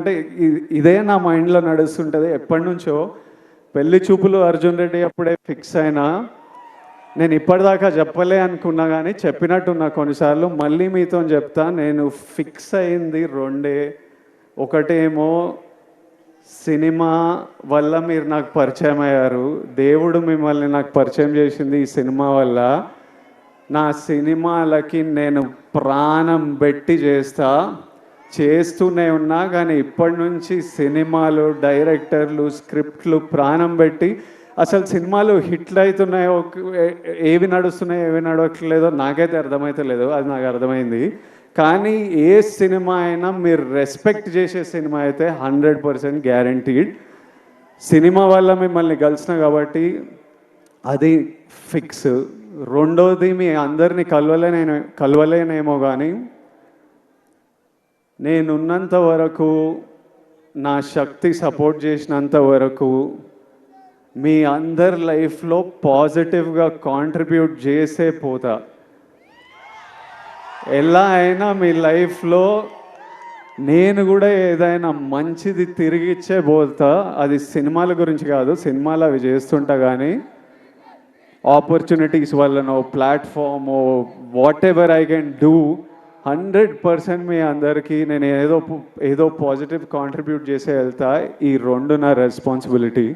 అంటే ఇదే నా మైండ్లో నడుస్తుంటుంది ఎప్పటి నుంచో. పెళ్లి చూపులు అర్జున్ రెడ్డి అప్పుడే ఫిక్స్ అయినా, నేను ఇప్పటిదాకా చెప్పలే అనుకున్నా కానీ చెప్పినట్టున్నా కొన్నిసార్లు. మళ్ళీ మీతో చెప్తా, నేను ఫిక్స్ అయింది రెండే. ఒకటేమో సినిమా వల్ల మీరు నాకు పరిచయం అయ్యారు, దేవుడు మిమ్మల్ని నాకు పరిచయం చేసింది ఈ సినిమా వల్ల. నా సినిమాలకి నేను ప్రాణం పెట్టి చేస్తూనే ఉన్నా, కానీ ఇప్పటి నుంచి సినిమాలు, డైరెక్టర్లు, స్క్రిప్ట్లు ప్రాణం పెట్టి, అసలు సినిమాలు హిట్లు అవుతున్నాయో ఏవి నడుస్తున్నాయో ఏవి నడవట్లేదో నాకైతే అర్థమైతలేదు, అది నాకు అర్థమైంది. కానీ ఏ సినిమా అయినా మీరు రెస్పెక్ట్ చేసే సినిమా అయితే 100% గ్యారంటీడ్. సినిమా వల్ల మిమ్మల్ని కలిసిన కాబట్టి అది ఫిక్స్. రెండోది, మీ అందరినీ కలవలేనేమో కానీ నేనున్నంత వరకు, నా శక్తి సపోర్ట్ చేసినంత వరకు మీ అందరి లైఫ్లో పాజిటివ్గా కాంట్రిబ్యూట్ చేసే పోతా. ఎలా అయినా మీ లైఫ్లో నేను కూడా ఏదైనా మంచిది తిరిగి ఇచ్చే పోతా. అది సినిమాల గురించి కాదు, సినిమాలు అవి చేస్తుంటా, కానీ ఆపర్చునిటీస్ వల్లనో, ప్లాట్ఫామో, whatever I can do, 100% మీ అందరికీ నేను ఏదో పాజిటివ్ కాంట్రిబ్యూట్ చేసే వెళ్తా. ఈ రెండు నా రెస్పాన్సిబిలిటీ.